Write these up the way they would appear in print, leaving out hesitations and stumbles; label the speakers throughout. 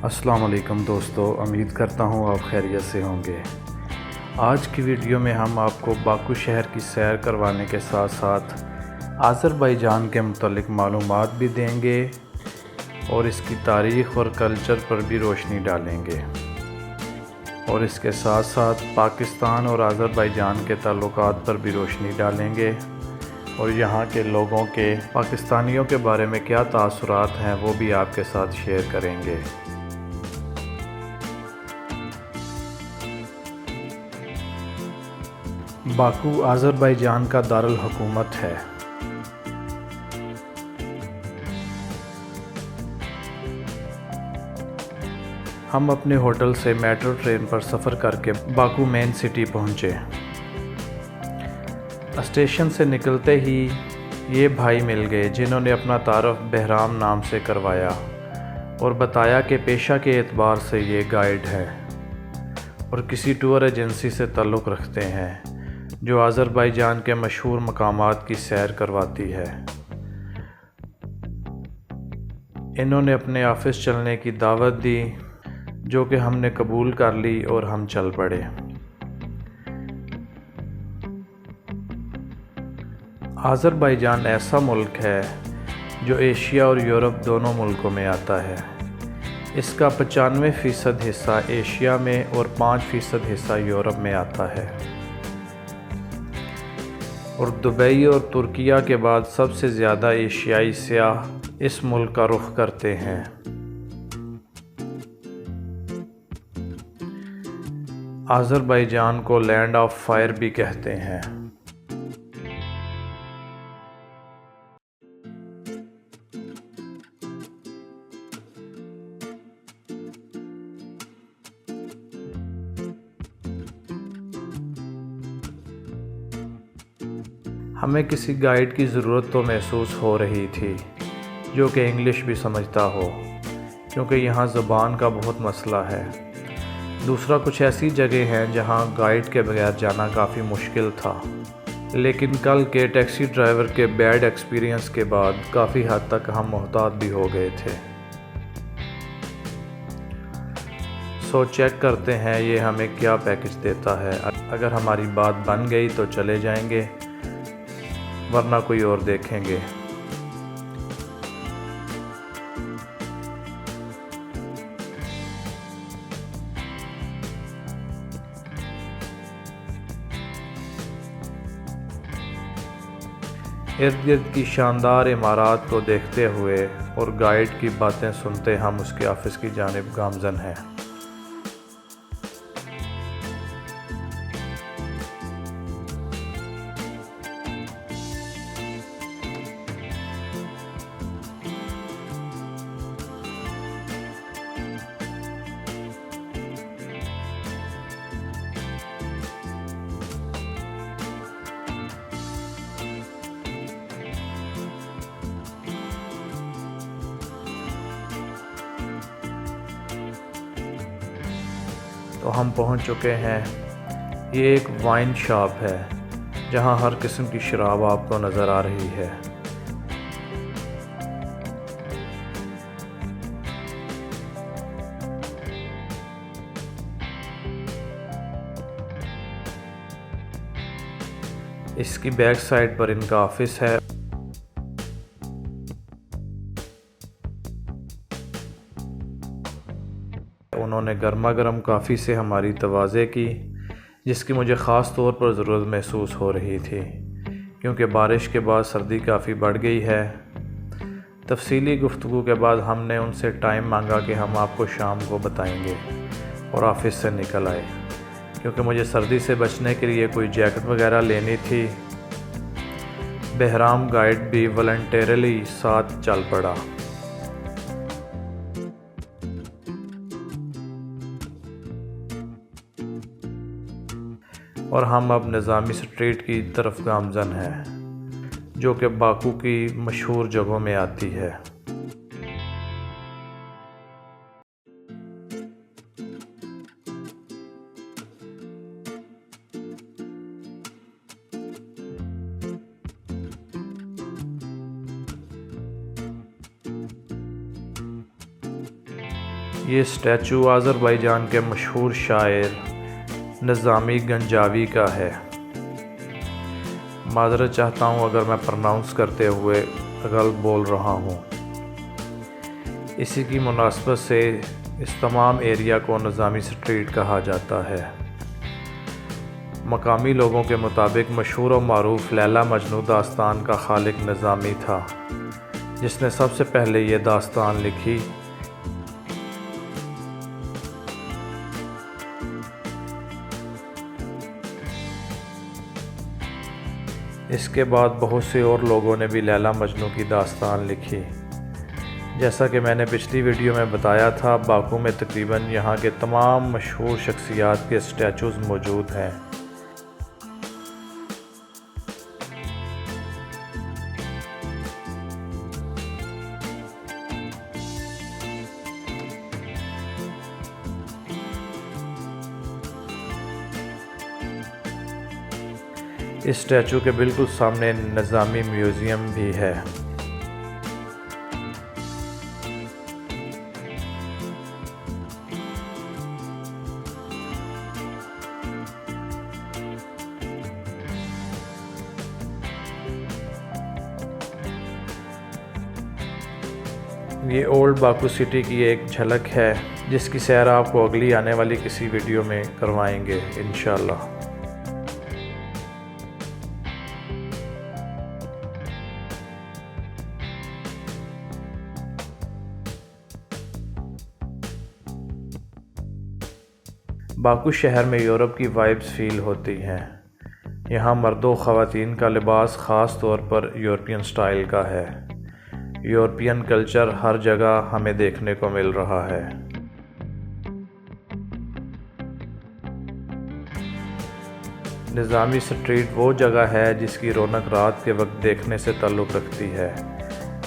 Speaker 1: السلام علیکم دوستو، امید کرتا ہوں آپ خیریت سے ہوں گے۔ آج کی ویڈیو میں ہم آپ کو باکو شہر کی سیر کروانے کے ساتھ ساتھ آذربائیجان کے متعلق معلومات بھی دیں گے اور اس کی تاریخ اور کلچر پر بھی روشنی ڈالیں گے، اور اس کے ساتھ ساتھ پاکستان اور آذربائیجان کے تعلقات پر بھی روشنی ڈالیں گے، اور یہاں کے لوگوں کے پاکستانیوں کے بارے میں کیا تاثرات ہیں وہ بھی آپ کے ساتھ شیئر کریں گے۔ باکو آذربائیجان کا دارالحکومت ہے۔ ہم اپنے ہوٹل سے میٹرو ٹرین پر سفر کر کے باکو مین سٹی پہنچے۔ اسٹیشن سے نکلتے ہی یہ بھائی مل گئے جنہوں نے اپنا تعارف بہرام نام سے کروایا اور بتایا کہ پیشہ کے اعتبار سے یہ گائیڈ ہے اور کسی ٹور ایجنسی سے تعلق رکھتے ہیں جو آذربائیجان کے مشہور مقامات کی سیر کرواتی ہے۔ انہوں نے اپنے آفس چلنے کی دعوت دی جو کہ ہم نے قبول کر لی اور ہم چل پڑے۔ آذربائیجان ایسا ملک ہے جو ایشیا اور یورپ دونوں ملکوں میں آتا ہے۔ اس کا 95% حصہ ایشیا میں اور 5% حصہ یورپ میں آتا ہے، اور دبئی اور ترکیہ کے بعد سب سے زیادہ ایشیائی سیاح اس ملک کا رخ کرتے ہیں۔ آذربائیجان کو لینڈ آف فائر بھی کہتے ہیں۔ ہمیں کسی گائیڈ کی ضرورت تو محسوس ہو رہی تھی جو کہ انگلش بھی سمجھتا ہو، کیونکہ یہاں زبان کا بہت مسئلہ ہے۔ دوسرا، کچھ ایسی جگہ ہیں جہاں گائیڈ کے بغیر جانا کافی مشکل تھا، لیکن کل کے ٹیکسی ڈرائیور کے بیڈ ایکسپیرینس کے بعد کافی حد تک ہم محتاط بھی ہو گئے تھے۔ سو چیک کرتے ہیں یہ ہمیں کیا پیکج دیتا ہے۔ اگر ہماری بات بن گئی تو چلے جائیں گے، ورنہ کوئی اور دیکھیں گے۔ ارد گرد کی شاندار عمارات کو دیکھتے ہوئے اور گائیڈ کی باتیں سنتے ہم اس کے آفس کی جانب گامزن ہیں۔ تو ہم پہنچ چکے ہیں۔ یہ ایک وائن شاپ ہے جہاں ہر قسم کی شراب آپ کو نظر آ رہی ہے۔ اس کی بیک سائڈ پر ان کا آفس ہے۔ انہوں نے گرما گرم کافی سے ہماری تواضع کی، جس کی مجھے خاص طور پر ضرورت محسوس ہو رہی تھی کیونکہ بارش کے بعد سردی کافی بڑھ گئی ہے۔ تفصیلی گفتگو کے بعد ہم نے ان سے ٹائم مانگا کہ ہم آپ کو شام کو بتائیں گے، اور آفس سے نکل آئے کیونکہ مجھے سردی سے بچنے کے لیے کوئی جیکٹ وغیرہ لینی تھی۔ بہرام گائیڈ بھی والنٹیرلی ساتھ چل پڑا۔ اور ہم اب نظامی اسٹریٹ کی طرف گامزن ہیں جو کہ باکو کی مشہور جگہوں میں آتی ہے۔ یہ اسٹیچو آذربائیجان کے مشہور شاعر نظامی گنجاوی کا ہے۔ معذرت چاہتا ہوں اگر میں پرناؤنس کرتے ہوئے غلط بول رہا ہوں۔ اسی کی مناسبت سے اس تمام ایریا کو نظامی اسٹریٹ کہا جاتا ہے۔ مقامی لوگوں کے مطابق مشہور و معروف لیلا مجنوں داستان کا خالق نظامی تھا، جس نے سب سے پہلے یہ داستان لکھی۔ اس کے بعد بہت سے اور لوگوں نے بھی لیلا مجنوں کی داستان لکھی۔ جیسا کہ میں نے پچھلی ویڈیو میں بتایا تھا، باکو میں تقریباً یہاں کے تمام مشہور شخصیات کے اسٹیچوز موجود ہیں۔ اس اسٹیچو کے بالکل سامنے نظامی میوزیم بھی ہے۔ یہ اولڈ باکو سٹی کی ایک جھلک ہے، جس کی سیر آپ کو اگلی آنے والی کسی ویڈیو میں کروائیں گے انشاءاللہ۔ باکو شہر میں یورپ کی وائبز فیل ہوتی ہیں۔ یہاں مرد و خواتین کا لباس خاص طور پر یورپین سٹائل کا ہے۔ یورپین کلچر ہر جگہ ہمیں دیکھنے کو مل رہا ہے۔ نظامی سٹریٹ وہ جگہ ہے جس کی رونق رات کے وقت دیکھنے سے تعلق رکھتی ہے۔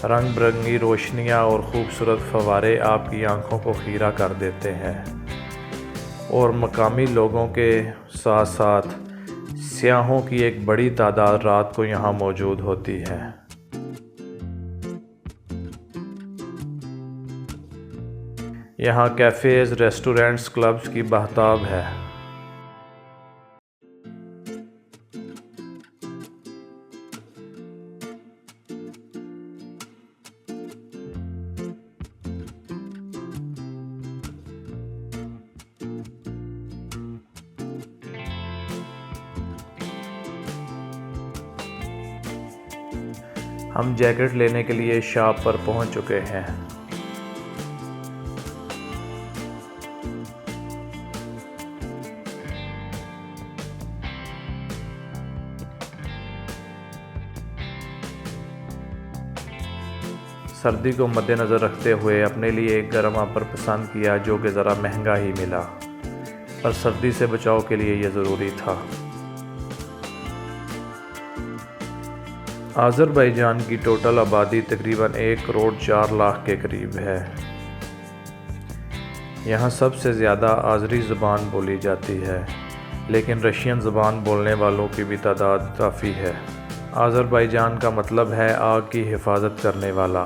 Speaker 1: رنگ برنگی روشنیاں اور خوبصورت فوارے آپ کی آنکھوں کو خیرہ کر دیتے ہیں، اور مقامی لوگوں کے ساتھ ساتھ سیاحوں کی ایک بڑی تعداد رات کو یہاں موجود ہوتی ہے۔ یہاں کیفیز، ریسٹورنٹس، کلبز کی بہتاب ہے۔ ہم جیکٹ لینے کے لیے شاپ پر پہنچ چکے ہیں۔ سردی کو مد نظر رکھتے ہوئے اپنے لیے ایک گرم اپر پسند کیا، جو کہ ذرا مہنگا ہی ملا، پر سردی سے بچاؤ کے لیے یہ ضروری تھا۔ آذربائیجان کی ٹوٹل آبادی تقریباً 1 کروڑ 4 لاکھ کے قریب ہے۔ یہاں سب سے زیادہ آذری زبان بولی جاتی ہے، لیکن رشین زبان بولنے والوں کی بھی تعداد کافی ہے۔ آذربائیجان کا مطلب ہے آگ کی حفاظت کرنے والا،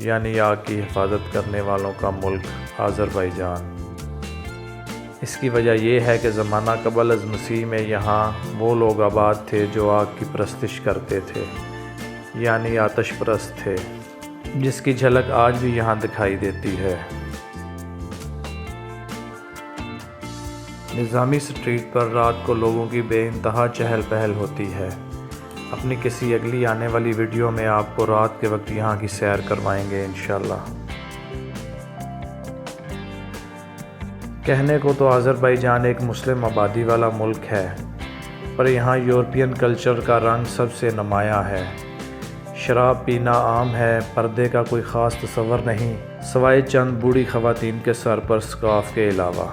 Speaker 1: یعنی آگ کی حفاظت کرنے والوں کا ملک آذربائیجان۔ اس کی وجہ یہ ہے کہ زمانہ قبل از مسیح میں یہاں وہ لوگ آباد تھے جو آگ کی پرستش کرتے تھے، یعنی آتش پرست تھے، جس کی جھلک آج بھی یہاں دکھائی دیتی ہے۔ نظامی سٹریٹ پر رات کو لوگوں کی بے انتہا چہل پہل ہوتی ہے۔ اپنی کسی اگلی آنے والی ویڈیو میں آپ کو رات کے وقت یہاں کی سیر کروائیں گے انشاءاللہ۔ کہنے کو تو آذربائیجان ایک مسلم آبادی والا ملک ہے، پر یہاں یورپین کلچر کا رنگ سب سے نمایاں ہے۔ شراب پینا عام ہے، پردے کا کوئی خاص تصور نہیں، سوائے چند بوڑھی خواتین کے سر پر سکارف کے علاوہ۔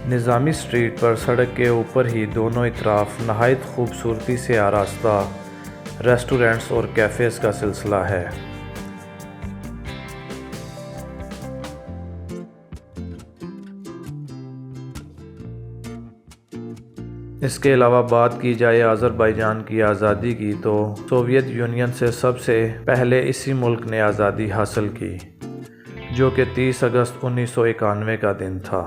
Speaker 1: نظامی اسٹریٹ پر سڑک کے اوپر ہی دونوں اطراف نہایت خوبصورتی سے آراستہ ریسٹورنٹس اور کیفیز کا سلسلہ ہے۔ اس کے علاوہ بات کی جائے آذربائیجان کی آزادی کی تو سوویت یونین سے سب سے پہلے اسی ملک نے آزادی حاصل کی، جو کہ 30 اگست 1991 کا دن تھا۔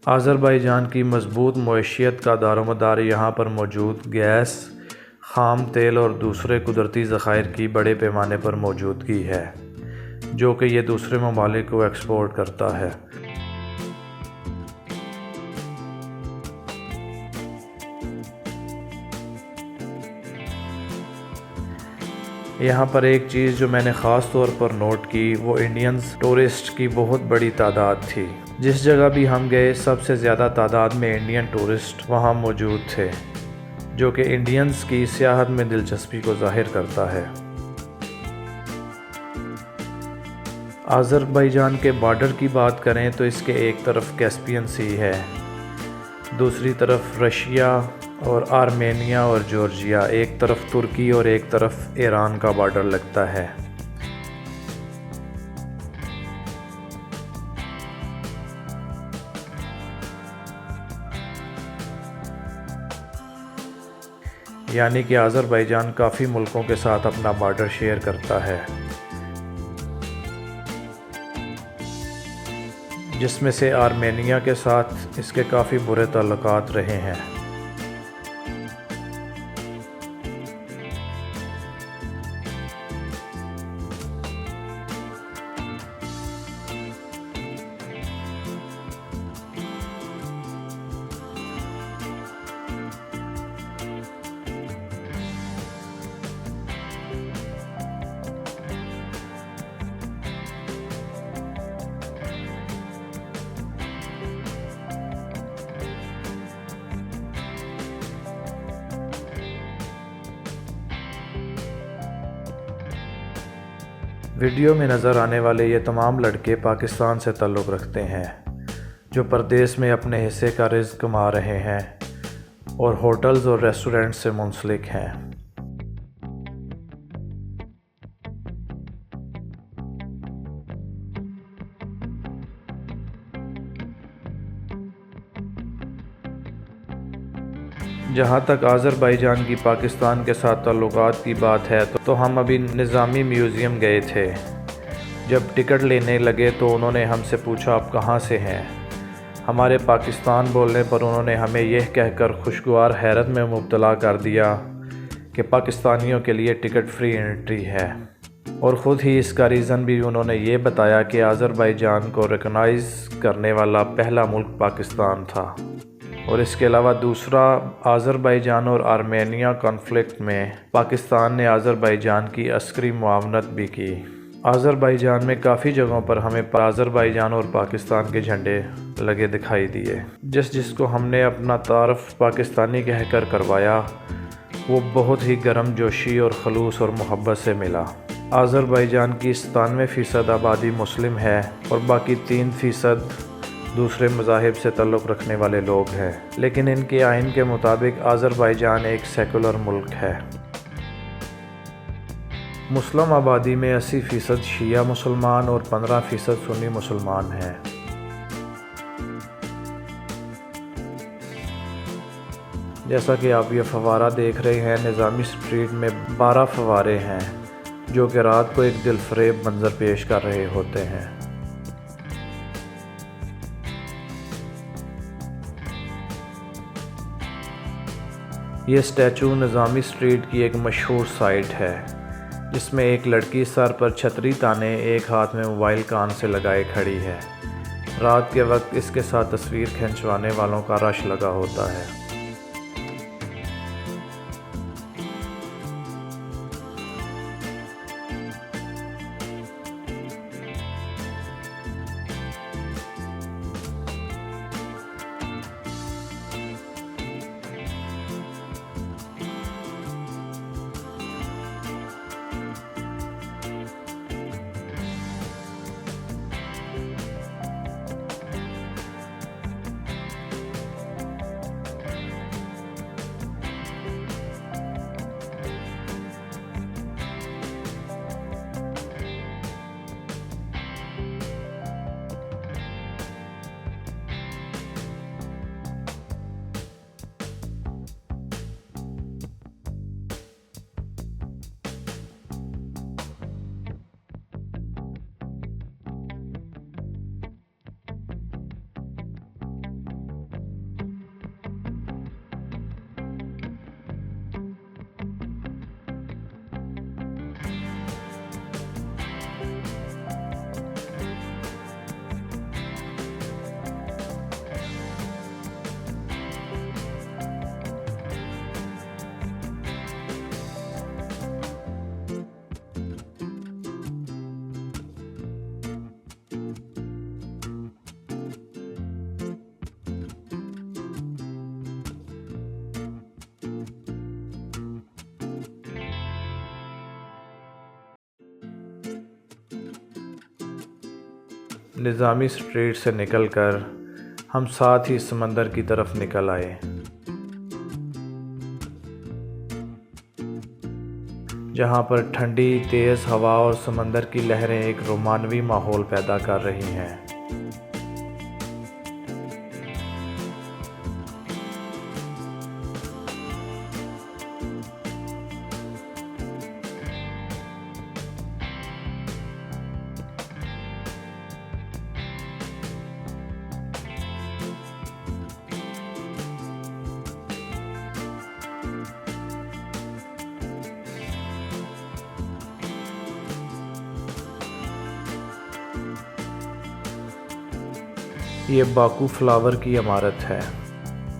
Speaker 1: آذربائیجان کی مضبوط معیشت کا دار و مدار یہاں پر موجود گیس، خام تیل اور دوسرے قدرتی ذخائر کی بڑے پیمانے پر موجودگی ہے، جو کہ یہ دوسرے ممالک کو ایکسپورٹ کرتا ہے۔ یہاں پر ایک چیز جو میں نے خاص طور پر نوٹ کی وہ انڈینز ٹورسٹ کی بہت بڑی تعداد تھی۔ جس جگہ بھی ہم گئے سب سے زیادہ تعداد میں انڈین ٹورسٹ وہاں موجود تھے، جو کہ انڈینز کی سیاحت میں دلچسپی کو ظاہر کرتا ہے۔ آذربائیجان کے بارڈر کی بات کریں تو اس کے ایک طرف کیسپین سی ہے، دوسری طرف رشیا اور آرمینیا اور جارجیا، ایک طرف ترکی اور ایک طرف ایران کا بارڈر لگتا ہے۔ یعنی کہ آذربائیجان کافی ملکوں کے ساتھ اپنا بارڈر شیئر کرتا ہے، جس میں سے آرمینیا کے ساتھ اس کے کافی برے تعلقات رہے ہیں۔ ویڈیو میں نظر آنے والے یہ تمام لڑکے پاکستان سے تعلق رکھتے ہیں، جو پردیس میں اپنے حصے کا رزق کما رہے ہیں اور ہوٹلز اور ریسٹورنٹ سے منسلک ہیں۔ جہاں تک آذربائیجان کی پاکستان کے ساتھ تعلقات کی بات ہے تو ہم ابھی نظامی میوزیم گئے تھے۔ جب ٹکٹ لینے لگے تو انہوں نے ہم سے پوچھا آپ کہاں سے ہیں؟ ہمارے پاکستان بولنے پر انہوں نے ہمیں یہ کہہ کر خوشگوار حیرت میں مبتلا کر دیا کہ پاکستانیوں کے لیے ٹکٹ فری انٹری ہے، اور خود ہی اس کا ریزن بھی انہوں نے یہ بتایا کہ آذربائیجان کو ریکگنائز کرنے والا پہلا ملک پاکستان تھا، اور اس کے علاوہ دوسرا آذربائیجان اور آرمینیا کانفلکٹ میں پاکستان نے آذربائیجان کی عسکری معاونت بھی کی۔ آذربائیجان میں کافی جگہوں پر ہمیں آذربائیجان اور پاکستان کے جھنڈے لگے دکھائی دیے۔ جس کو ہم نے اپنا تعارف پاکستانی کہہ کر کروایا وہ بہت ہی گرم جوشی اور خلوص اور محبت سے ملا۔ آذربائیجان کی 97% آبادی مسلم ہے اور باقی 3% دوسرے مذاہب سے تعلق رکھنے والے لوگ ہیں، لیکن ان کے آئین کے مطابق آذربائیجان ایک سیکولر ملک ہے۔ مسلم آبادی میں 80% شیعہ مسلمان اور 15% سنی مسلمان ہیں۔ جیسا کہ آپ یہ فوارہ دیکھ رہے ہیں، نظامی اسٹریٹ میں 12 فوارے ہیں جو کہ رات کو ایک دل فریب منظر پیش کر رہے ہوتے ہیں۔ یہ اسٹیچو نظامی اسٹریٹ کی ایک مشہور سائٹ ہے، جس میں ایک لڑکی سر پر چھتری تانے ایک ہاتھ میں موبائل کان سے لگائے کھڑی ہے۔ رات کے وقت اس کے ساتھ تصویر کھنچوانے والوں کا رش لگا ہوتا ہے۔ نظامی اسٹریٹ سے نکل کر ہم ساتھ ہی سمندر کی طرف نکل آئے، جہاں پر ٹھنڈی تیز ہوا اور سمندر کی لہریں ایک رومانوی ماحول پیدا کر رہی ہیں۔ یہ باکو فلاور کی عمارت ہے۔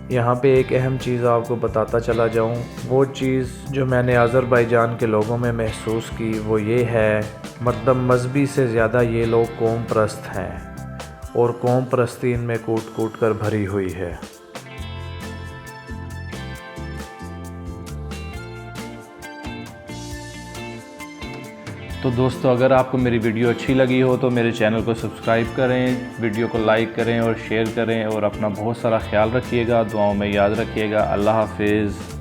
Speaker 1: یہاں پہ ایک اہم چیز آپ کو بتاتا چلا جاؤں، وہ چیز جو میں نے آذربائیجان کے لوگوں میں محسوس کی وہ یہ ہے، مطلب مذہبی سے زیادہ یہ لوگ قوم پرست ہیں، اور قوم پرستی ان میں کوٹ کوٹ کر بھری ہوئی ہے۔
Speaker 2: تو دوستو، اگر آپ کو میری ویڈیو اچھی لگی ہو تو میرے چینل کو سبسکرائب کریں، ویڈیو کو لائک کریں اور شیئر کریں، اور اپنا بہت سارا خیال رکھیے گا، دعاؤں میں یاد رکھیے گا۔ اللہ حافظ۔